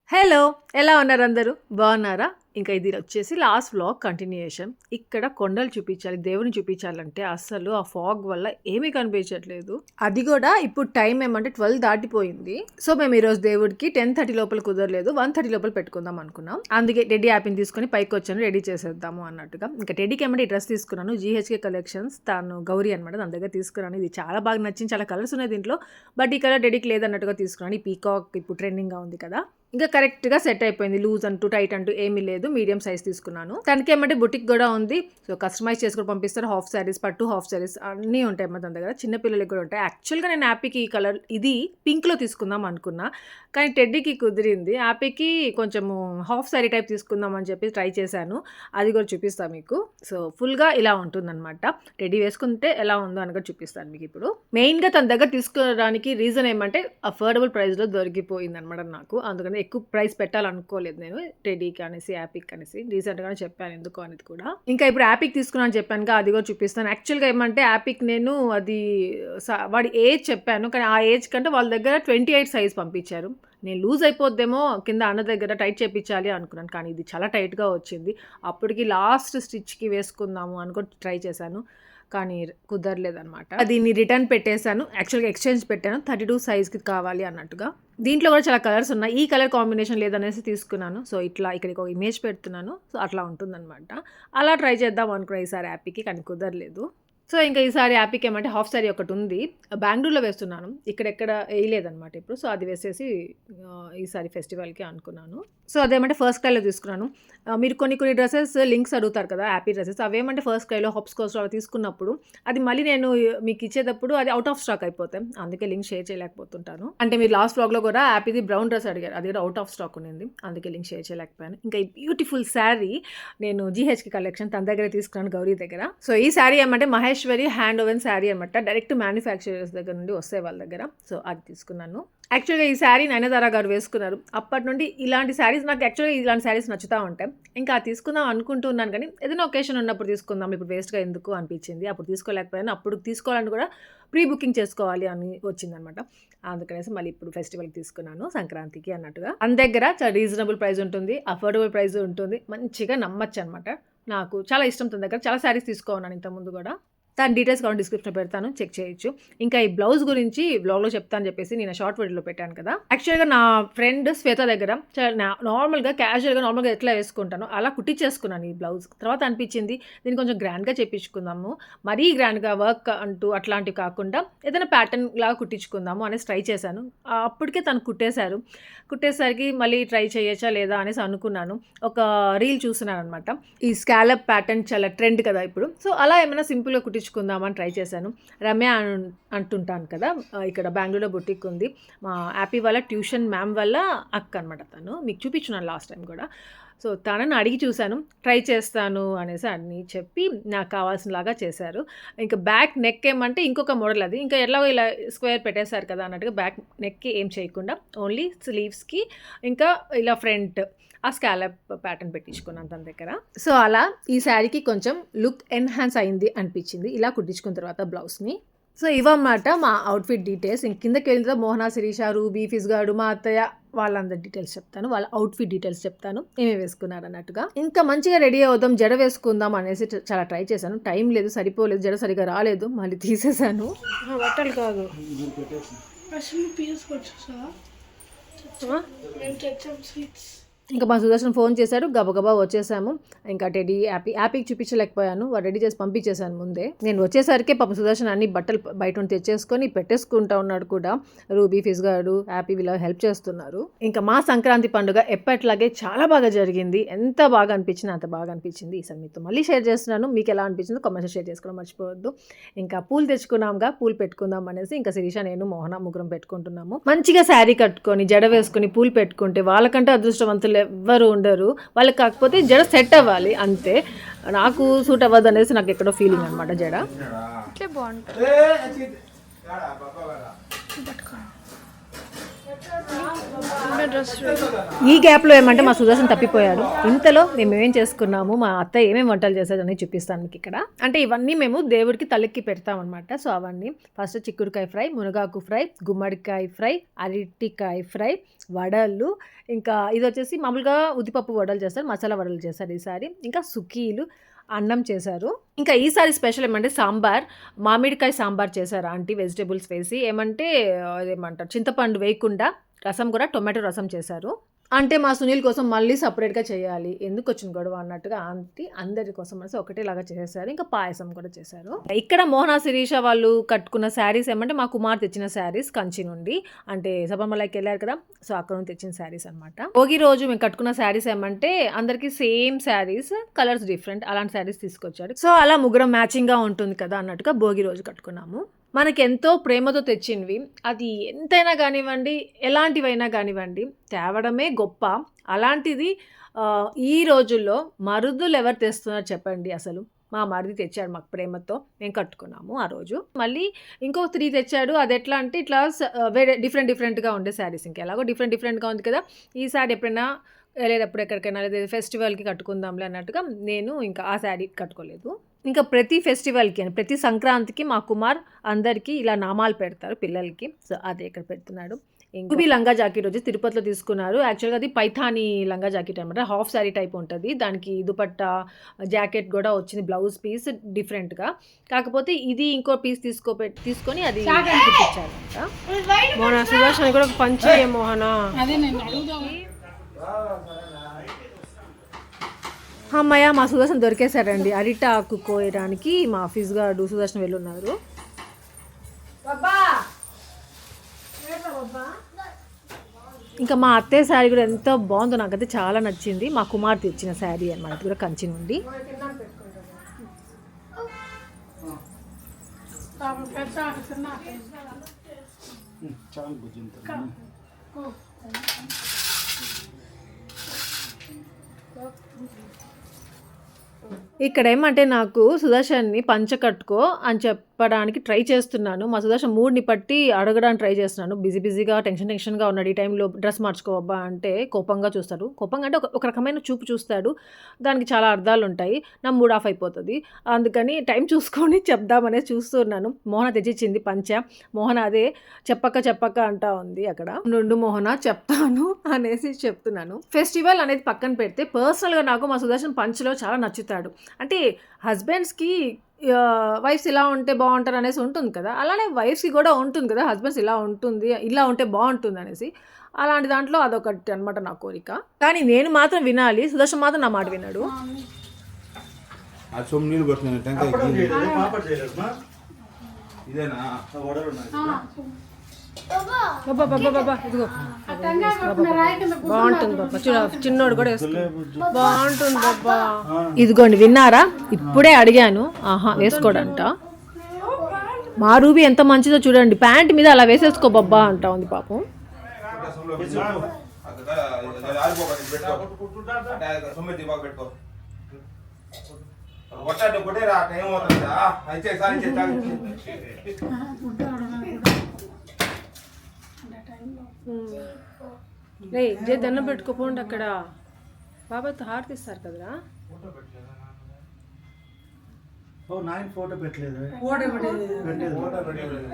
Hello! ఎలా ఉన్నారు అందరూ? బాగున్నారా? ఇంకా ఇది వచ్చేసి లాస్ట్ వ్లాగ్ కంటిన్యూయేషన్. ఇక్కడ కొండలు చూపించాలి, దేవుడిని చూపించాలంటే అస్సలు ఆ ఫాగ్ వల్ల ఏమీ కనిపించట్లేదు. అది కూడా ఇప్పుడు టైం ఏమంటే 12 దాటిపోయింది. సో మేము ఈరోజు దేవుడికి 10:30 లోపల కుదరలేదు. 1:30 లోపల పెట్టుకుందాం అనుకున్నాం. అందుకే టెడ్డీ యాపిని తీసుకొని పైకి వచ్చాను, రెడీ చేసేద్దాము అన్నట్టుగా. ఇంకా టెడ్డీకి ఏమంటే ఈ డ్రెస్ తీసుకున్నాను, జీహెచ్కే కలెక్షన్స్. తాను గౌరీ అనమాట, దాని దగ్గర తీసుకున్నాను. ఇది చాలా బాగా నచ్చింది, చాలా కలర్స్ ఉన్నాయి దీంట్లో. బట్ ఈ కలర్ టెడ్డీకి లేదన్నట్టుగా తీసుకున్నాను. ఈ పీకాక్ ఇప్పుడు ట్రెండింగ్గా ఉంది కదా, ఇంకా కరెక్ట్గా సెట్ అయిపోయింది. లూజ్ అంటూ టైట్ అంటూ ఏమీ లేదు, మీడియం సైజ్ తీసుకున్నాను. తనకి ఏమంటే బుటిక్ కూడా ఉంది, సో కస్టమైజ్ చేసుకుని పంపిస్తారు. హాఫ్ శారీస్, పట్టు హాఫ్ శారీస్ అన్నీ ఉంటాయి అమ్మ తన దగ్గర. చిన్నపిల్లలకి కూడా ఉంటాయి. యాక్చువల్గా నేను హ్యాపీకి ఈ కలర్ ఇది పింక్లో తీసుకుందాం అనుకున్నా, కానీ టెడ్డీకి కుదిరింది. హ్యాపీకి కొంచెము హాఫ్ శారీ టైప్ తీసుకుందాం అని చెప్పి ట్రై చేశాను. అది కూడా చూపిస్తాను మీకు. సో ఫుల్గా ఇలా ఉంటుందన్నమాట. టెడ్డీ వేసుకుంటే ఎలా ఉందో అని కూడా చూపిస్తాను మీకు ఇప్పుడు. మెయిన్గా తన దగ్గర తీసుకోవడానికి రీజన్ ఏమంటే అఫోర్డబుల్ ప్రైస్లో దొరికిపోయింది అనమాట నాకు. అందుకని ఎక్కువ ప్రైస్ పెట్టాలనుకోలేదు నేను టెడ్డీకి అనేసి, యాపిక్ అనేసి. రీసెంట్గానే చెప్పాను ఎందుకు అనేది కూడా. ఇంకా ఇప్పుడు యాపిక్ తీసుకున్నాను చెప్పాను, అది కూడా చూపిస్తాను. యాక్చువల్గా ఏమంటే యాపిక్ నేను అది వాడి ఏజ్ చెప్పాను, కానీ ఆ ఏజ్ కంటే వాళ్ళ దగ్గర 28 సైజ్ పంపించారు. నేను లూజ్ అయిపోద్దేమో కింద అన్న దగ్గర టైట్ చేయించాలి అనుకున్నాను, కానీ ఇది చాలా టైట్గా వచ్చింది. అప్పటికి లాస్ట్ స్టిచ్కి వేసుకుందాము అనుకో ట్రై చేశాను, కానీ కుదరలేదనమాట. దీన్ని రిటర్న్ పెట్టేశాను. యాక్చువల్గా ఎక్స్చేంజ్ పెట్టాను, 32 సైజ్కి కావాలి అన్నట్టుగా. దీంట్లో కూడా చాలా కలర్స్ ఉన్నాయి. ఈ కలర్ కాంబినేషన్ లేదనేసి తీసుకున్నాను. సో ఇట్లా ఇక్కడికి ఒక ఇమేజ్ పెడుతున్నాను. సో అట్లా ఉంటుందన్నమాట. అలా ట్రై చేద్దాం అనుకున్నా ఈసారి యాపీకి, కానీ కుదరలేదు. సో ఇంకా ఈసారి యాపీకి ఏమంటే హాఫ్ శారీ ఒకటి ఉంది, బెంగళూరులో వేస్తున్నాను, ఇక్కడెక్కడ వేయలేదన్నమాట ఇప్పుడు. సో అది వేసేసి ఈసారి ఫెస్టివల్కి అనుకున్నాను. సో అదేమంటే ఫస్ట్ క్రైలో తీసుకున్నాను. మీరు కొన్ని డ్రెస్సెస్ లింక్స్ అడుగుతారు కదా, యాపీ డ్రెస్సెస్. అవేమంటే ఫస్ట్ క్రైలో హాప్స్ కోస్ట్లో అలా తీసుకున్నప్పుడు అది మళ్ళీ నేను మీకు ఇచ్చేటప్పుడు అది అవుట్ ఆఫ్ స్టాక్ అయిపోతాయి. అందుకే లింక్ షేర్ చేయలేకపోతుంటాను. అంటే మీరు లాస్ట్ వ్లాగ్లో కూడా యాపీది బ్రౌన్ డ్రెస్ అడిగారు, అది కూడా అవుట్ ఆఫ్ స్టాక్ ఉన్నింది, అందుకే లింక్ షేర్ చేయలేకపోయాను. ఇంకా ఈ బ్యూటిఫుల్ శారీ నేను జీహెచ్కి కలెక్షన్ తన దగ్గర తీసుకున్నాను, గౌరీ దగ్గర. సో ఈ శారీ ఏమంటే మహేశ్వరి హ్యాండ్ ఓవెన్ శారీ అనమాట, డైరెక్ట్ మ్యానుఫ్యాక్చరర్స్ దగ్గర నుండి వస్తాయి వాళ్ళ దగ్గర. సో అది తీసుకున్నాను. యాక్చువల్గా ఈ శారీ నయనతార గారు వేసుకున్నారు. అప్పటి నుండి ఇలాంటి శారీస్ నాకు యాక్చువల్గా ఇలాంటి శారీస్ నచ్చుతూ ఉంటాయి. ఇంకా తీసుకుందాం అనుకుంటున్నాను, కానీ ఏదైనా ఒకేషన్ ఉన్నప్పుడు తీసుకుందాం, ఇప్పుడు వేస్ట్గా ఎందుకు అనిపించింది. అప్పుడు తీసుకోలేకపోయాను. అప్పుడు తీసుకోవాలని కూడా ప్రీ బుకింగ్ చేసుకోవాలి అని వచ్చిందనమాట. అందుకనేసి మళ్ళీ ఇప్పుడు ఫెస్టివల్కి తీసుకున్నాను, సంక్రాంతికి అన్నట్టుగా. మన దగ్గర చాలా రీజనబుల్ ప్రైస్ ఉంటుంది, అఫోర్డబుల్ ప్రైస్ ఉంటుంది, మంచిగా నమ్మచ్చు అనమాట. నాకు చాలా ఇష్టం తన దగ్గర. చాలా శారీస్ తీసుకోన్నాను ఇంతకుముందు కూడా. దాని డీటెయిల్స్ కావాలి డిస్క్రిప్షన్లో పెడతాను, చెక్ చేయొచ్చు. ఇంకా ఈ బ్లౌజ్ గురించి బ్లాగ్లో చెప్తాను చెప్పేసి నేను షార్ట్ వీడియోలో పెట్టాను కదా. యాక్చువల్గా నా ఫ్రెండ్ శ్వేత దగ్గర నార్మల్గా క్యాజువల్గా ఎట్లా వేసుకుంటానో అలా కుట్టించేసుకున్నాను ఈ బ్లౌజ్. తర్వాత అనిపించింది దీన్ని కొంచెం గ్రాండ్గా చేయించుకుందాము, మరీ గ్రాండ్గా వర్క్ అంటూ అట్లాంటివి కాకుండా ఏదైనా ప్యాటర్న్ లాగా కుట్టించుకుందాము అనేసి ట్రై చేశాను. అప్పటికే తను కుట్టేసరికి మళ్ళీ ట్రై చేయొచ్చా లేదా అనేసి అనుకున్నాను. ఒక రీల్ చూస్తున్నాను అనమాట, ఈ స్కాలప్ ప్యాటర్న్ చాలా ట్రెండ్ కదా ఇప్పుడు. సో అలా ఏమైనా సింపుల్గా కుట్టించుకుందామని ట్రై చేశాను. రమ్య అంటుంటాను కదా, ఇక్కడ బెంగళూరులో బుటిక్ ఉంది, మా యాపీ వాళ్ళ ట్యూషన్ మ్యామ్ వల్ల అక్క అనమాట. తను మీకు చూపించున్నాను లాస్ట్ టైం కూడా. సో తనని అడిగి చూశాను, ట్రై చేస్తాను అనేసి అన్నీ చెప్పి నాకు కావాల్సినలాగా చేశారు. ఇంకా బ్యాక్ నెక్ ఏమంటే ఇంకొక మోడల్, అది ఇంకా ఎలాగో ఇలా స్క్వేర్ పెట్టేశారు కదా అన్నట్టుగా బ్యాక్ నెక్కి ఏం చేయకుండా ఓన్లీ స్లీవ్స్కి ఇంకా ఇలా ఫ్రంట్ ఆ స్కాలప్ ప్యాటర్న్ పెట్టించుకున్నాను తన దగ్గర. సో అలా ఈ శారీకి కొంచెం లుక్ ఎన్హాన్స్ అయింది అనిపించింది ఇలా కుట్టించుకున్న తర్వాత బ్లౌజ్ని. సో ఇవన్నమాట మా అవుట్ఫిట్ డీటెయిల్స్. ఇంక కిందకి వెళ్ళిన తర్వాత మోహనా, శిరీష, రూబీ, ఫిజ్గాడు, మా అత్తయ్య వాళ్ళందరి డీటెయిల్స్ చెప్తాను, వాళ్ళ అవుట్ఫిట్ డీటెయిల్స్ చెప్తాను, ఏమేమి వేసుకున్నారు అన్నట్టుగా. ఇంకా మంచిగా రెడీ అవుదాం, జడ వేసుకుందాం అనేసి చాలా ట్రై చేశాను. టైం లేదు, సరిపోలేదు, జడ సరిగా రాలేదు, మళ్ళీ తీసేసాను. బట్టలు కాదు ఇంకా మా సుదర్శన్ ఫోన్ చేశాడు, గబగబా వచ్చేసాము. ఇంకా టెడ్డీ యాపీకి చూపించలేకపోయాను, వాడు రెడీ చేసి పంపించేశాను ముందే. నేను వచ్చేసరికి పాప సుదర్శన్ అన్ని బట్టలు బయట తెచ్చేసుకొని పెట్టేసుకుంటా ఉన్నాడు కూడా. రూబీ, ఫిజ్గాడు, యాపీ వీళ్ళ హెల్ప్ చేస్తున్నారు. ఇంకా మా సంక్రాంతి పండుగ ఎప్పట్లాగే చాలా బాగా జరిగింది. ఎంత బాగా అనిపించింది అంత బాగా అనిపించింది. ఈసారి మీతో మళ్ళీ షేర్ చేస్తున్నాను, మీకు ఎలా అనిపించిందో కామెంట్స్ షేర్ చేసుకోవడం మర్చిపోవద్దు. ఇంకా పూలు తెచ్చుకున్నాంగా, పూలు పెట్టుకుందాం అనేసి ఇంకా శిరీష, నేను, మోహన ముగ్గురం పెట్టుకుంటున్నాము. మంచిగా శారీ కట్టుకొని జడ వేసుకుని పూలు పెట్టుకుంటే వాళ్ళకంటే అదృష్టవంతులు ఎవ్వరు ఉండరు. వాళ్ళకి కాకపోతే జడ సెట్ అవ్వాలి అంతే. నాకు సూట్ అవ్వదు అనేసి నాకు ఎక్కడో ఫీలింగ్ అనమాట. జడ ఈ గ్యాప్లో ఏమంటే మా సుదర్శన్ తప్పిపోయాడు. ఇంతలో మేము ఏం చేసుకున్నాము, మా అత్త ఏమేమి వంటలు చేసేదని చూపిస్తాను మీకు ఇక్కడ. అంటే ఇవన్నీ మేము దేవుడికి తలెక్కి పెడతాం అనమాట. సో అవన్నీ ఫస్ట్ చిక్కుడుకాయ ఫ్రై, మునగాకు ఫ్రై, గుమ్మడికాయ ఫ్రై, అరటికాయ ఫ్రై, వడలు, ఇంకా ఇది వచ్చేసి మామూలుగా ఉద్దిపప్పు వడలు చేస్తారు, మసాలా వడలు చేస్తారు ఈసారి, ఇంకా సుకీలు, అన్నం చేశారు. ఇంకా ఈసారి స్పెషల్ ఏమంటే సాంబార్, మామిడికాయ సాంబార్ చేశారు ఆంటీ, వెజిటేబుల్స్ వేసి. ఏమంటే అదేమంటారు, చింతపండు వేయకుండా రసం కూడా టొమాటో రసం చేశారు. అంటే మా సునీల్ కోసం మళ్ళీ సపరేట్గా చేయాలి, ఎందుకు వచ్చిన గొడవ అన్నట్టుగా ఆంటీ అందరి కోసం అనేసి ఒకటేలాగా చేసేసారు. ఇంకా పాయసం కూడా చేశారు. ఇక్కడ మోహన శిరీష వాళ్ళు కట్టుకున్న శారీస్ ఏమంటే మా కుమార్ తెచ్చిన శారీస్ కంచి నుండి, అంటే శబరిమలైకి వెళ్ళారు కదా, సో అక్కడ నుంచి తెచ్చిన శారీస్ అనమాట. భోగి రోజు మేము కట్టుకున్న శారీస్ ఏమంటే అందరికి సేమ్ శారీస్, కలర్స్ డిఫరెంట్, అలాంటి శారీస్ తీసుకొచ్చారు. సో అలా ముగ్గురం మ్యాచింగ్ గా ఉంటుంది కదా అన్నట్టుగా భోగి రోజు కట్టుకున్నాము. మనకి ఎంతో ప్రేమతో తెచ్చినవి, అది ఎంతైనా కానివ్వండి, ఎలాంటివైనా కానివ్వండి, తేవడమే గొప్ప. అలాంటిది ఈ రోజుల్లో మరుదులు ఎవరు తెస్తున్నారు చెప్పండి. అసలు మా మరిది తెచ్చాడు మాకు ప్రేమతో, మేము కట్టుకున్నాము ఆ రోజు. మళ్ళీ ఇంకో 3 తెచ్చాడు. అది ఎట్లా అంటే ఇట్లా వేరే డిఫరెంట్గా ఉండే శారీస్. ఇంకా ఎలాగో డిఫరెంట్గా ఉంది కదా, ఈసారి ఎప్పుడైనా వెళ్ళేటప్పుడు ఎక్కడికైనా లేదా ఫెస్టివల్కి కట్టుకుందాంలే అన్నట్టుగా నేను ఇంకా ఆ శారీ కట్టుకోలేదు. ఇంకా ప్రతి ఫెస్టివల్కి అని ప్రతి సంక్రాంతికి మా కుమార్ అందరికీ ఇలా నామాలు పెడతారు పిల్లలకి. సో అదే ఇక్కడ పెడుతున్నాడు. ఇంకొక లంగా జాకెట్ వచ్చి తిరుపతిలో తీసుకున్నారు. యాక్చువల్గా అది పైథానీ లంగా జాకెట్ అనమాట, హాఫ్ శారీ టైప్ ఉంటుంది. దానికి దుపట్టా జాకెట్ కూడా వచ్చింది, బ్లౌజ్ పీస్ డిఫరెంట్గా. కాకపోతే ఇది ఇంకో పీస్ తీసుకొని అది ఇచ్చారంట. మోహన సుభాష్ కూడా ఒక పంచి మోహన అమ్మయ్య మా సుదర్శన్ దొరికేశారండి. అరిటాకు కోయడానికి మా ఆఫీస్ గారు సుదర్శన్ వెళ్ళున్నారు. ఇంకా మా అత్తయ్య శారీ కూడా ఎంతో బాగుందో, నాకైతే చాలా నచ్చింది. మా కుమార్ తెచ్చిన శారీ అనమాట, కూడా కంచి నుండి. ఇక్కడ ఏమంటే నాకు సుదర్శన్ని పంచ కట్టుకో అని చెప్పడానికి ట్రై చేస్తున్నాను. మా సుదర్శన్ మూడ్ని పట్టి అడగడానికి ట్రై చేస్తున్నాను. బిజీగా టెన్షన్గా ఉన్నాడు. ఈ టైంలో డ్రెస్ మార్చుకోవబ్బా అంటే కోపంగా చూస్తాడు. కోపంగా అంటే ఒక రకమైన చూపు చూస్తాడు. దానికి చాలా అర్థాలు ఉంటాయి. నా మూడ్ ఆఫ్ అయిపోతుంది. అందుకని టైం చూసుకొని చెప్దామనేసి చూస్తున్నాను. మోహన తెచ్చిచ్చింది పంచ. మోహన అదే చెప్పక్క అంటా ఉంది అక్కడ. నుండు మోహన చెప్తాను అనేసి చెప్తున్నాను. ఫెస్టివల్ అనేది పక్కన పెడితే పర్సనల్గా నాకు మా సుదర్శన్ పంచలో చాలా నచ్చుతాడు. అంటే హస్బెండ్స్కి వైఫ్స్ ఇలా ఉంటే బాగుంటారు అనేసి ఉంటుంది కదా, అలానే వైఫ్స్కి కూడా ఉంటుంది కదా, హస్బెండ్స్ ఇలా ఉంటే బాగుంటుంది అనేసి. అలాంటి దాంట్లో అదొకటి అనమాట నా కోరిక. కానీ నేను మాత్రం వినాలి, సుదర్శన్ మాత్రం నా మాట విన్నాడు. ఇదిగో బాగుంటుంది బాబా, చిన్నోడు కూడా బాగుంటుంది బాబా. ఇదిగోండి విన్నారా, ఇప్పుడే అడిగాను, ఆహా వేసుకోడంట. మా రూబీ ఎంత మంచిదో చూడండి, ప్యాంట్ మీద అలా వేసేసుకో బాబా అంటా ఉంది పాపం. దండం పెట్టుకోపోండి అక్కడ, బాబాతో హారతి ఇస్తారు కదరా. ఫోటో పెట్టలేదు, నామ పెట్టిన ఫోటో పెట్టలేదు.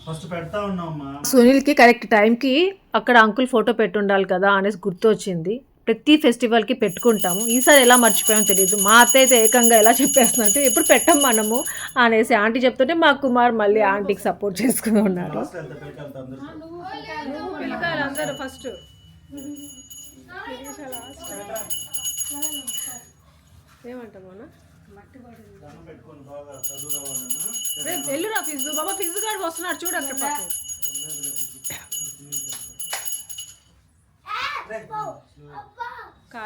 ఫస్ట్ పెడతా ఉన్నామ్మా. సునీల్కి కరెక్ట్ టైంకి అక్కడ అంకుల్ ఫోటో పెట్టుండాలి కదా అనేసి గుర్తొచ్చింది. ప్రతి ఫెస్టివల్కి పెట్టుకుంటాము, ఈసారి ఎలా మర్చిపోయామో తెలియదు. మా అత్త అయితే ఏకంగా ఎలా చెప్పేస్తున్నట్టు ఎప్పుడు పెట్టం మనము అనేసి ఆంటీ చెప్తుంటే మా కుమార్ మళ్ళీ ఆంటీకి సపోర్ట్ చేసుకుని ఉన్నారు. అందరూ ఫస్ట్ ఏమంటామోనా వెళ్ళురా ఫిజు బాబా, ఫిజు గారు వస్తున్నాడు చూడు అక్కడ పాపం.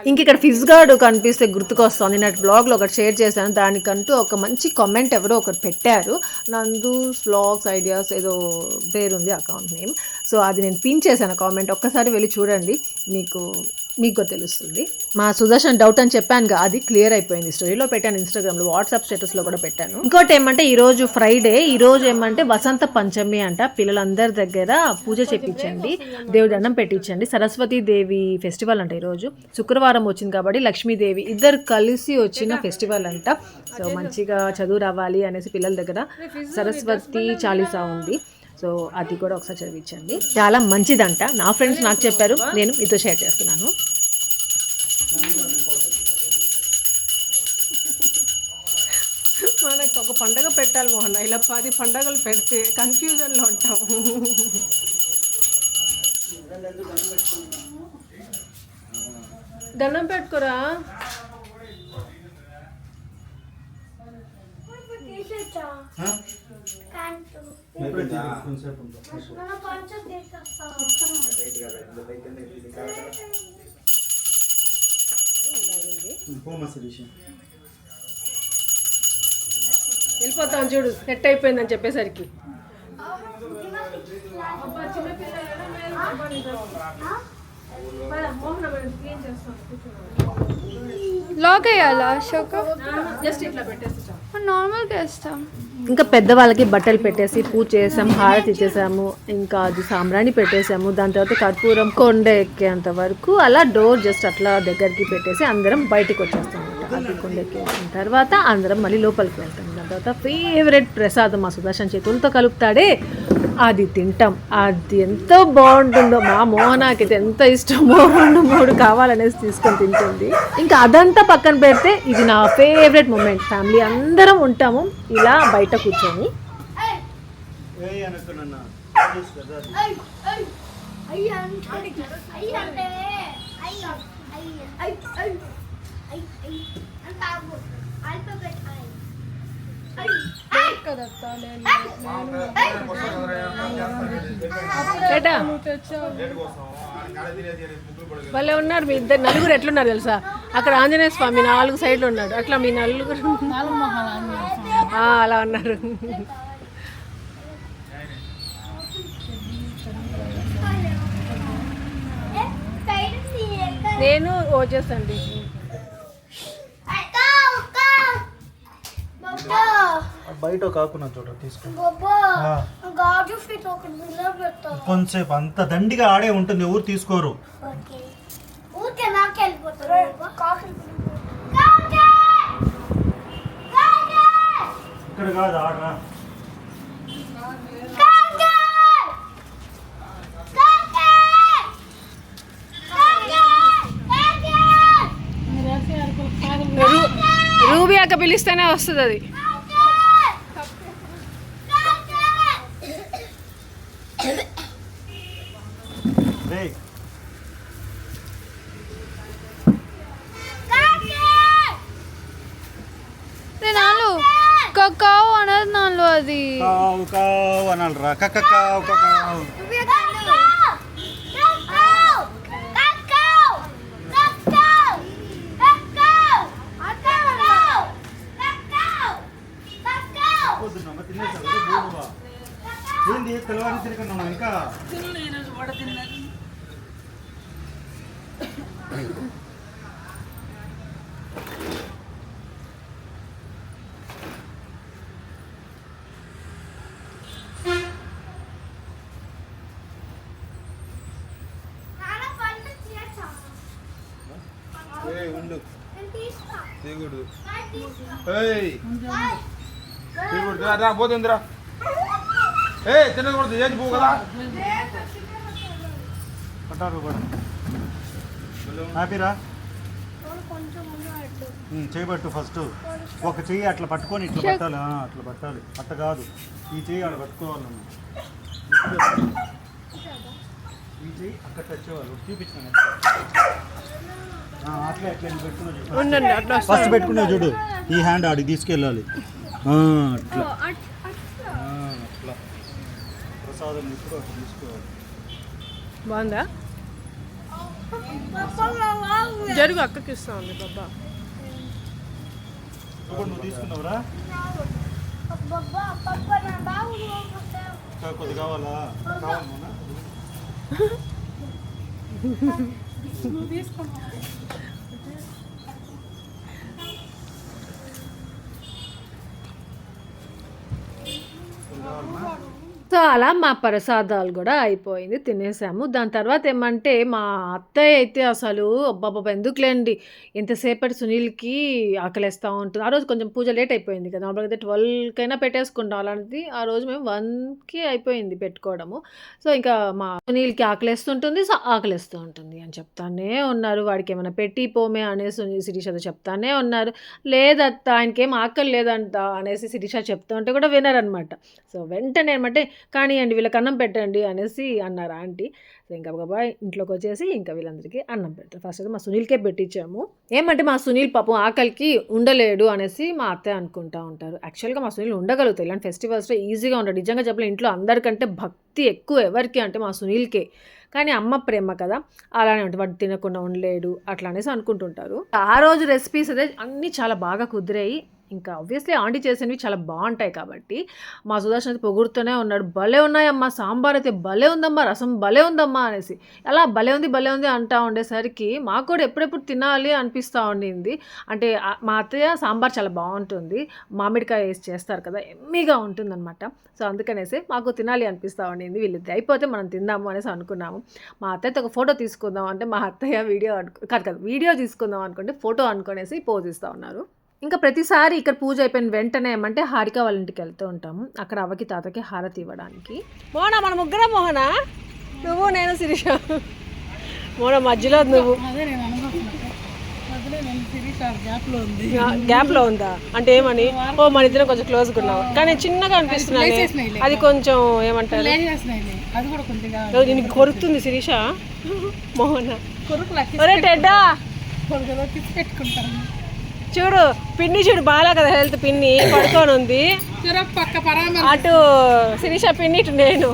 ఇంక ఇక్కడ ఫిజ్ గార్డ్ కనిపిస్తే గుర్తుకొస్తుంది. నిన్నటి బ్లాగ్లో ఒకటి షేర్ చేశాను, దానికంటూ ఒక మంచి కామెంట్ ఎవరో ఒకటి పెట్టారు. నందు వ్లాగ్స్ ఐడియాస్ ఏదో పేరుంది అకౌంట్ నేమ్. సో అది నేను పిన్ చేశాను కామెంట్, ఒక్కసారి వెళ్ళి చూడండి, మీకు తెలుస్తుంది. మా సుదర్శన్ డౌట్ అని చెప్పానుగా, అది క్లియర్ అయిపోయింది. స్టోరీలో పెట్టాను, ఇన్స్టాగ్రామ్లో, వాట్సాప్ స్టేటస్లో కూడా పెట్టాను. ఇంకోటి ఏమంటే ఈరోజు ఫ్రైడే, ఈరోజు ఏమంటే వసంత పంచమి అంట. పిల్లలందరి దగ్గర పూజ చేయించండి, దేవుడి దండం పెట్టించండి. సరస్వతీ దేవి ఫెస్టివల్ అంట ఈరోజు. శుక్రవారం వచ్చింది కాబట్టి లక్ష్మీదేవి ఇద్దరు కలిసి వచ్చిన ఫెస్టివల్ అంట. సో మంచిగా చదువు రావాలి అనేసి పిల్లల దగ్గర సరస్వతి చాలీసా ఉంది. సో అది కూడా ఒకసారి చదివించండి, చాలా మంచిదంట. నా ఫ్రెండ్స్ నాకు చెప్పారు, నేను మీతో షేర్ చేస్తున్నాను. మనకు ఒక పండగ పెట్టాలి మోహన్, ఇలా 10 పండగలు పెడితే కన్ఫ్యూజన్లో ఉంటాం. దండం పెట్టుకోరా. వెళ్ళిపోతాం చూడు, సెట్ అయిపోయిందని చెప్పేసరికి. లాక్ అయ్యాలా అశోక్? జస్ట్ ఇట్లా పెట్టేస్తాం, నార్మల్గా వేస్తాం. ఇంకా పెద్దవాళ్ళకి బట్టలు పెట్టేసి పూజ చేసాము, హారతి ఇచ్చేసాము, ఇంకా అది సాంబ్రాణి పెట్టేసాము. దాని తర్వాత కర్పూరం కొండ ఎక్కేంత వరకు అలా డోర్ జస్ట్ అట్లా దగ్గరికి పెట్టేసి అందరం బయటికి వచ్చేస్తాం. అది కొండ ఎక్కేసిన తర్వాత అందరం మళ్ళీ లోపలికి వెళ్తాం. దాని తర్వాత ఫేవరెట్ ప్రసాదం మా సుదర్శన్ చేతులతో కలుపుతాడే, అది తింటాం. అది ఎంత బాగుంటుందో, మా మోహనాకి అయితే ఎంత ఇష్టమో 2-3 కావాలనేసి తీసుకొని తింటుంది. ఇంకా అదంతా పక్కన పెడితే ఇది నా ఫేవరెట్ మూమెంట్. ఫ్యామిలీ అందరం ఉంటాము ఇలా బయట కూర్చొని. వాళ్ళే ఉన్నారు మీ ఇద్దరు నలుగురు, ఎట్లున్నారు తెలుసా? అక్కడ ఆంజనేయ స్వామి 4 సైడ్లు ఉన్నాడు, అట్లా మీ నలుగురు అలా ఉన్నారు. నేను వచ్చేసండి. బయట కాకున్నా చూడ తీసుకో, కొంచెంసేపు అంత దండిగా ఆడే ఉంటుంది, ఎవరు తీసుకోరు. ఇక్కడ కాదు ఆడరా. రూబీ అక్క పిలిస్తేనే వస్తుంది అది. కకావు అనేది నాలో అది అనాలరా, కకావు కకావు. ఏంది తెల్లవారి తిరగన్నా ఇంకా పోతుందిరా. తినకూడదు, ఏది పో కదా. పట్టారు హ్యాపీరా. చేయబట్టు ఫస్ట్ ఒక చెయ్యి అట్లా పట్టుకొని ఇట్లా పట్టాలి, అట్లా పట్టాలి. అట్ట కాదు, ఈ చెయ్యి అక్కడ పట్టుకోవాలన్నా, ఈ చెయ్యి అక్కడ టచ్ అవ్వాలి. చూపించాను అట్లా ఎట్లా పెట్టుకున్నా, ఫస్ట్ పెట్టుకున్నావు చూడు, ఈ హ్యాండ్ ఆడికి తీసుకెళ్ళాలి. అట్లా అట్లా ప్రసాదం ఇప్పుడు తీసుకోవాలి. బాగుందా? జరుగు అక్కకి ఇస్తా ఉంది బాబా. నువ్వు తీసుకున్నావురా? కొద్ది కావాలా? కావాలి సో అలా మా ప్రసాదాలు కూడా అయిపోయింది, తినేసాము. దాని తర్వాత ఏమంటే మా అత్తయ్య అయితే అసలు అబ్బాబ్బా ఎందుకులేండి ఎంతసేపటి సునీల్కి ఆకలేస్తూ ఉంటుంది. ఆ రోజు కొంచెం పూజ లేట్ అయిపోయింది కదా, నార్మల్గా అయితే 12కైనా పెట్టేసుకుంటాం. అలాంటిది ఆ రోజు మేము 1కి అయిపోయింది పెట్టుకోవడము. సో ఇంకా మా సునీల్కి ఆకలేస్తుంటుంది, సో ఆకలిస్తూ ఉంటుంది అని చెప్తానే ఉన్నారు. వాడికి ఏమైనా పెట్టి పోమే అనేసి శిరీష చెప్తానే ఉన్నారు. లేదత్త ఆయనకేం ఆకలి లేదంట అనేసి శిరీష చెప్తుంటే కూడా వినరనమాట. సో వెంటనే ఏమంటే కానివ్వండి వీళ్ళకి అన్నం పెట్టండి అనేసి అన్నారు ఆంటీ. సో ఇంకా గబా ఇంట్లోకి వచ్చేసి ఇంకా వీళ్ళందరికీ అన్నం పెడతారు. ఫస్ట్ అయితే మా సునీల్కే పెట్టించాము. ఏమంటే మా సునీల్ పాపం ఆకలికి ఉండలేడు అనేసి మా అత్తయ్య అనుకుంటా ఉంటారు. యాక్చువల్గా మా సునీల్ ఉండగలుగుతాయి, ఇలాంటి ఫెస్టివల్స్లో ఈజీగా ఉంటాడు. నిజంగా చెప్పలే ఇంట్లో అందరికంటే భక్తి ఎక్కువ ఎవరికి అంటే మా సునీల్కే. కానీ అమ్మ ప్రేమ కదా, అలానే ఉంటుంది, వాడు తినకుండా ఉండలేడు అట్లా అనేసి అనుకుంటుంటారు. ఆ రోజు రెసిపీస్ అయితే అన్నీ చాలా బాగా కుదిరాయి. ఇంకా ఆబ్వియస్లీ ఆంటీ చేసినవి చాలా బాగుంటాయి కాబట్టి మా సుదర్శన్ అయితే పొగుడుతూనే ఉన్నాడు. భలే ఉన్నాయమ్మా, సాంబార్ అయితే భలే ఉందమ్మా, రసం భలే ఉందమ్మా అనేసి. అలా భలే ఉంది అంటూ ఉండేసరికి మాకు కూడా ఎప్పుడెప్పుడు తినాలి అనిపిస్తూ ఉండింది. అంటే మా అత్తయ్య సాంబార్ చాలా బాగుంటుంది, మామిడికాయ వేసి చేస్తారు కదా, ఎమ్మిగా ఉంటుందన్నమాట. సో అందుకనేసి మాకు తినాలి అనిపిస్తూ ఉండింది. వీళ్ళది అయిపోతే మనం తిందాము అనేసి అనుకున్నాము. మా అత్తయ్యతో ఒక ఫోటో తీసుకుందాం అంటే మా అత్తయ్య వీడియో తీసుకుందాం అనుకుంటే ఫోటో అనుకునేసి పోజ్ ఇస్తూ ఉన్నారు. ఇంకా ప్రతిసారి ఇక్కడ పూజ అయిపోయిన వెంటనే ఏమంటే హారిక వాళ్ళ ఇంటికి వెళ్తూ ఉంటాము. అక్కడ అవ్వకి తాతకి హారతి ఇవ్వడానికి. మోనా మన ముగ్గురం, మోహనా నువ్వు నేను శిరీష, మోనా మధ్యలో నువ్వు గ్యాప్లో ఉందా అంటే ఏమని? ఓ మన ఇద్దరం కొంచెం క్లోజ్గా ఉన్నావు కానీ చిన్నగా అనిపిస్తున్నాయి. అది కొంచెం ఏమంటారు, నేను కొరుకుతుంది శిరీష. మోహన ఒరే టెడ్డా చూడు, పిన్ని చూడు బాగా కదా హెల్త్, పిన్ని పడుకొని ఉంది అటు శిరీష పిన్ని, ఇటు నేను.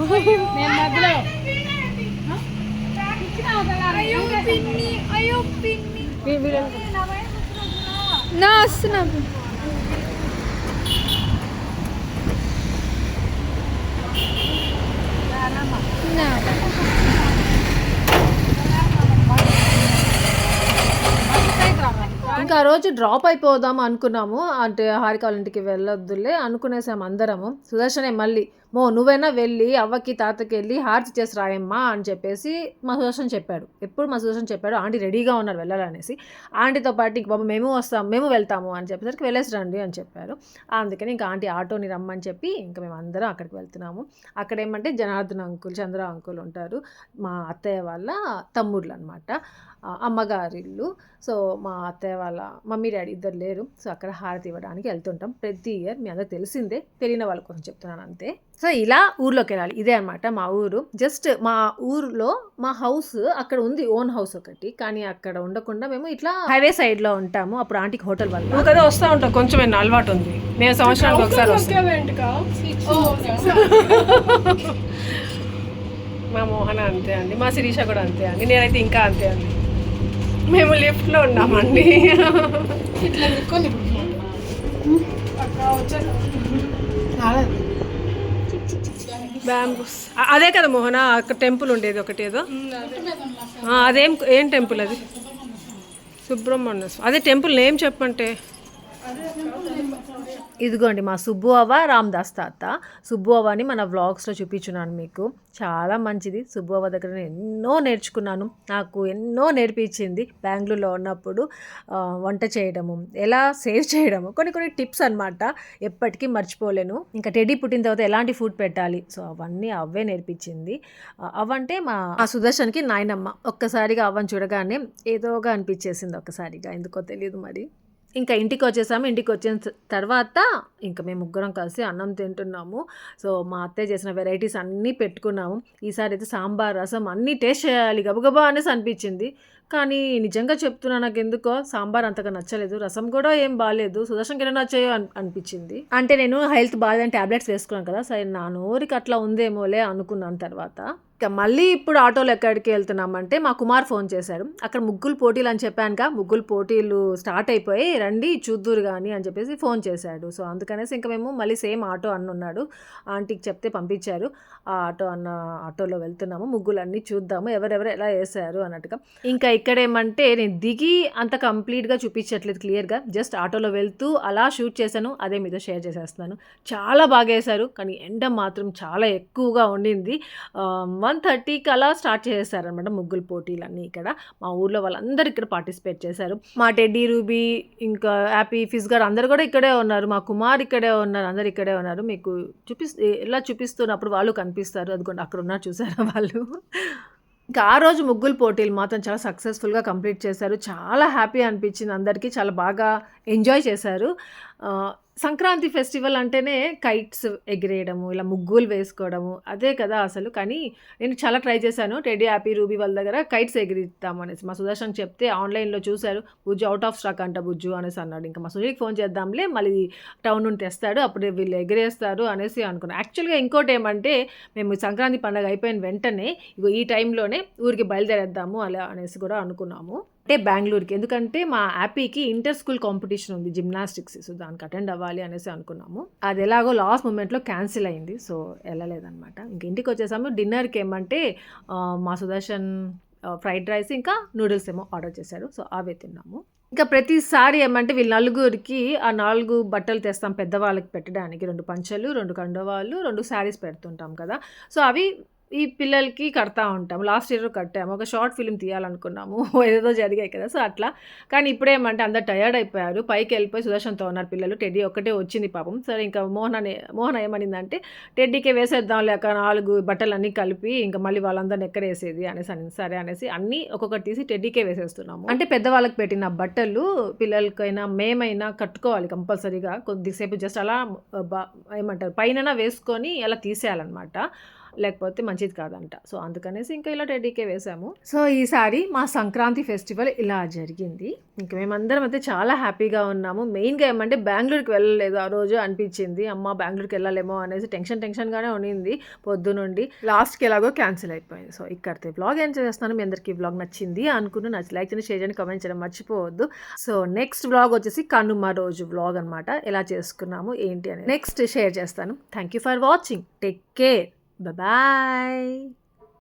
ఇంకా ఆ రోజు డ్రాప్ అయిపోదాం అనుకున్నాము, అంటే హారిక వాళ్ళ ఇంటికి వెళ్ళొద్దులే అనుకునేసాము అందరము. సుదర్శనే మళ్ళీ నువ్వైనా వెళ్ళి అవ్వకి తాతకి వెళ్ళి హారతి చేసి రాయమ్మా అని చెప్పేసి మా సుదర్శన్ చెప్పాడు. ఎప్పుడు మా సుదర్శన్ చెప్పాడు ఆంటీ రెడీగా ఉన్నారు వెళ్ళాలనేసి. ఆంటీతో పాటు ఇంక బాబు మేము వెళ్తాము అని చెప్పేసరికి వెళ్ళేసి రండి అని చెప్పారు. అందుకని ఇంకా ఆంటీ ఆటోని రమ్మని చెప్పి ఇంకా మేము అందరం అక్కడికి వెళ్తున్నాము. అక్కడ ఏమంటే జనార్దన్ అంకుల్, చంద్ర అంకుల్ ఉంటారు, మా అత్తయ్య వాళ్ళ తమ్ముళ్ళు అనమాట, అమ్మగారి ఇల్లు. సో మా అత్తయ్య వాళ్ళ మమ్మీ డాడీ ఇద్దరు లేరు. సో అక్కడ హారతి ఇవ్వడానికి వెళ్తుంటాం ప్రతి ఇయర్. మీ అందరూ తెలిసిందే, తెలియని వాళ్ళ కోసం చెప్తున్నాను అంతే. సో ఇలా ఊర్లోకి వెళ్ళాలి, ఇదే అనమాట మా ఊరు. జస్ట్ మా ఊర్లో మా హౌస్ అక్కడ ఉంది, ఓన్ హౌస్ ఒకటి, కానీ అక్కడ ఉండకుండా మేము ఇట్లా హైవే సైడ్లో ఉంటాము. అప్పుడు ఆంటీకి హోటల్ వల్ల నువ్వు కదా వస్తూ ఉంటావు, కొంచెం అలవాటు ఉంది. నేను సంవత్సరానికి ఒకసారి మా మోహన అంతే అండి, మా శిరీష కూడా అంతే అండి, నేనైతే ఇంకా అంతే అండి. మేము లిఫ్ట్లో ఉన్నామండి. బ్యాంబూస్ అదే కదా మోహన, అక్కడ టెంపుల్ ఉండేది ఒకటి ఏదో, ఏం టెంపుల్ అది? సుబ్రహ్మణ్య అదే టెంపుల్ నేమ్ చెప్పంటే. ఇదిగోండి మా సుబ్బు అవ్వ, రామ్దాస్ తాత. సుబ్బు అవ్వని మన వ్లాగ్స్లో చూపించున్నాను మీకు, చాలా మంచిది. సుబ్బు అవ్వ దగ్గర నేను ఎన్నో నేర్చుకున్నాను, నాకు ఎన్నో నేర్పించింది బెంగళూరులో ఉన్నప్పుడు. వంట చేయడము, ఎలా సేవ్ చేయడము, కొన్ని టిప్స్ అనమాట, ఎప్పటికీ మర్చిపోలేను. ఇంకా టెడ్డీ పుట్టిన తర్వాత ఎలాంటి ఫుడ్ పెట్టాలి, సో అవన్నీ అవ్వే నేర్పించింది. అవ్వంటే మా సుదర్శన్కి నాయనమ్మ. ఒక్కసారిగా అవ్వని చూడగానే ఏదోగా అనిపించేసింది ఒక్కసారిగా, ఎందుకో తెలియదు మరి. ఇంకా ఇంటికి వచ్చేసాము. ఇంటికి వచ్చిన తర్వాత ఇంకా మేము ముగ్గురం కలిసి అన్నం తింటున్నాము. సో మా అత్తయ్య చేసిన వెరైటీస్ అన్నీ పెట్టుకున్నాము. ఈసారి అయితే సాంబార్, రసం అన్నీ టేస్ట్ చేయాలి గబగబా అనేసి అనిపించింది. కానీ నిజంగా చెప్తున్నా, నాకు ఎందుకో సాంబార్ అంతగా నచ్చలేదు, రసం కూడా ఏం బాగాలేదు. సుదర్శన్కి ఎలా నచ్చాయో అనిపించింది. అంటే నేను హెల్త్ బాగాలేదని ట్యాబ్లెట్స్ వేసుకున్నాను కదా, సరే నా నోరికి అట్లా ఉందేమోలే అనుకున్నాను తర్వాత. ఇక మళ్ళీ ఇప్పుడు ఆటోలో ఎక్కడికి వెళ్తున్నామంటే మా కుమార్ ఫోన్ చేశాడు. అక్కడ ముగ్గులు పోటీలు అని చెప్పానుగా, ముగ్గులు పోటీలు స్టార్ట్ అయిపోయి రండి చూద్దురు కానీ అని చెప్పేసి ఫోన్ చేశాడు. సో అందుకనేసి ఇంకా మేము మళ్ళీ సేమ్ ఆటో అన్న ఉన్నాడు, ఆంటీకి చెప్తే పంపించారు. ఆ ఆటోలో వెళ్తున్నాము, ముగ్గులన్నీ చూద్దాము ఎవరెవరు ఎలా వేసారు అన్నట్టుగా. ఇంకా ఇక్కడేమంటే నేను దిగి అంత కంప్లీట్గా చూపించట్లేదు క్లియర్గా, జస్ట్ ఆటోలో వెళ్తూ అలా షూట్ చేశాను, అదే మీతో షేర్ చేసేస్తున్నాను. చాలా బాగా వేశారు, కానీ ఎండ మాత్రం చాలా ఎక్కువగా ఉండింది. 1:30కి అలా స్టార్ట్ చేసేసారనమాట ముగ్గులు పోటీలన్నీ. ఇక్కడ మా ఊర్లో వాళ్ళందరూ ఇక్కడ పార్టిసిపేట్ చేశారు. మా టెడ్డీ, రూబీ, ఇంకా హ్యాపీ, ఫిజ్ గారు అందరు కూడా ఇక్కడే ఉన్నారు, మా కుమార్ ఇక్కడే ఉన్నారు, అందరు ఇక్కడే ఉన్నారు. మీకు ఇలా చూపిస్తున్నప్పుడు వాళ్ళు కనిపిస్తారు, అదిగోండి అక్కడ ఉన్నారు చూసారా వాళ్ళు. ఇంకా ఆ రోజు ముగ్గులు పోటీలు మాత్రం చాలా సక్సెస్ఫుల్గా కంప్లీట్ చేశారు. చాలా హ్యాపీ అనిపించింది అందరికీ, చాలా బాగా ఎంజాయ్ చేశారు. సంక్రాంతి ఫెస్టివల్ అంటేనే కైట్స్ ఎగిరేయడము, ఇలా ముగ్గులు వేసుకోవడము అదే కదా అసలు. కానీ నేను చాలా ట్రై చేశాను, టెడ్డీ, హ్యాపీ, రూబీ వాళ్ళ దగ్గర కైట్స్ ఎగిరిద్దాం అనేసి. మా సుదర్శన్ చెప్తే ఆన్లైన్లో చూశారు, బుజ్జు అవుట్ ఆఫ్ స్టాక్ అంట బుజ్జు అనేసి అన్నాడు. ఇంకా మా సునీల్కి ఫోన్ చేద్దాంలే, మళ్ళీ టౌన్ నుండి తెస్తాడు, అప్పుడు వీళ్ళు ఎగిరేస్తారు అనేసి అనుకున్నాను. యాక్చువల్గా ఇంకోటి ఏమంటే మేము సంక్రాంతి పండుగ అయిపోయిన వెంటనే ఈ టైంలోనే ఊరికి బయలుదేరేద్దాము అలా అనేసి కూడా అనుకున్నాము, అంటే బెంగళూరుకి. ఎందుకంటే మా హ్యాపీకి ఇంటర్ స్కూల్ కాంపిటీషన్ ఉంది జిమ్నాస్టిక్స్, సో దానికి అటెండ్ అవ్వాలి అనేసి అనుకున్నాము. అది ఎలాగో లాస్ట్ మూమెంట్లో క్యాన్సిల్ అయింది, సో వెళ్ళలేదన్నమాట. ఇంక ఇంటికి వచ్చేసాము. డిన్నర్కి ఏమంటే మా సుదర్శన్ ఫ్రైడ్ రైస్ ఇంకా నూడిల్స్ ఏమో ఆర్డర్ చేశారు, సో అవే తిన్నాము. ఇంకా ప్రతిసారి ఏమంటే వీళ్ళు నలుగురికి ఆ 4 బట్టలు తెస్తాం పెద్దవాళ్ళకి పెట్టడానికి, 2 పంచలు, 2 కండువాలు, 2 శారీస్ పెడుతుంటాం కదా. సో అవి ఈ పిల్లలకి కడతా ఉంటాం. లాస్ట్ ఇయర్ కట్టాము, ఒక షార్ట్ ఫిల్మ్ తీయాలనుకున్నాము, ఏదేదో జరిగాయి కదా, సో అట్లా. కానీ ఇప్పుడేమంటే అందరు టయర్డ్ అయిపోయారు, పైకి వెళ్ళిపోయి సుదర్శన్తో ఉన్నారు పిల్లలు. టెడ్డీ ఒక్కటే వచ్చింది పాపం. సరే ఇంకా మోహన ఏమనిందంటే టెడ్డీకే వేసేద్దాం లేక 4 బట్టలు అన్నీ కలిపి ఇంకా మళ్ళీ వాళ్ళందరిని ఎక్కడ వేసేది అనేసి అని. సరే అనేసి అన్నీ ఒక్కొక్కటి తీసి టెడ్డీకే వేసేస్తున్నాము. అంటే పెద్దవాళ్ళకి పెట్టిన బట్టలు పిల్లలకైనా మేమైనా కట్టుకోవాలి కంపల్సరీగా. కొద్దిసేపు జస్ట్ అలా ఏమంటారు పైన వేసుకొని అలా తీసేయాలన్నమాట, లేకపోతే మంచిది కాదంట. సో అందుకనేసి ఇంకా ఇలా టెడ్డీకే వేసాము. సో ఈసారి మా సంక్రాంతి ఫెస్టివల్ ఇలా జరిగింది. ఇంకా మేమందరం అయితే చాలా హ్యాపీగా ఉన్నాము. మెయిన్గా ఏమంటే బెంగళూరుకి వెళ్ళలేదు ఆ రోజు అనిపించింది, అమ్మ బెంగళూరుకి వెళ్ళాలేమో అనేసి టెన్షన్గానే ఉండింది పొద్దునుండి. లాస్ట్కి ఎలాగో క్యాన్సిల్ అయిపోయింది. సో ఇక్కడితే వ్లాగ్ ఎంజాయ్ చేస్తున్నాను. మీ అందరికీ వ్లాగ్ నచ్చింది అనుకున్నాను, నచ్చి లైక్ చేయండి, షేర్ చేయండి, కామెంట్ చేయడం మర్చిపోవద్దు. సో నెక్స్ట్ వ్లాగ్ వచ్చేసి కనుమ రోజు వ్లాగ్ అనమాట, ఎలా చేసుకున్నాము ఏంటి అని నెక్స్ట్ షేర్ చేస్తాను. Thank you for watching, take care, bye bye.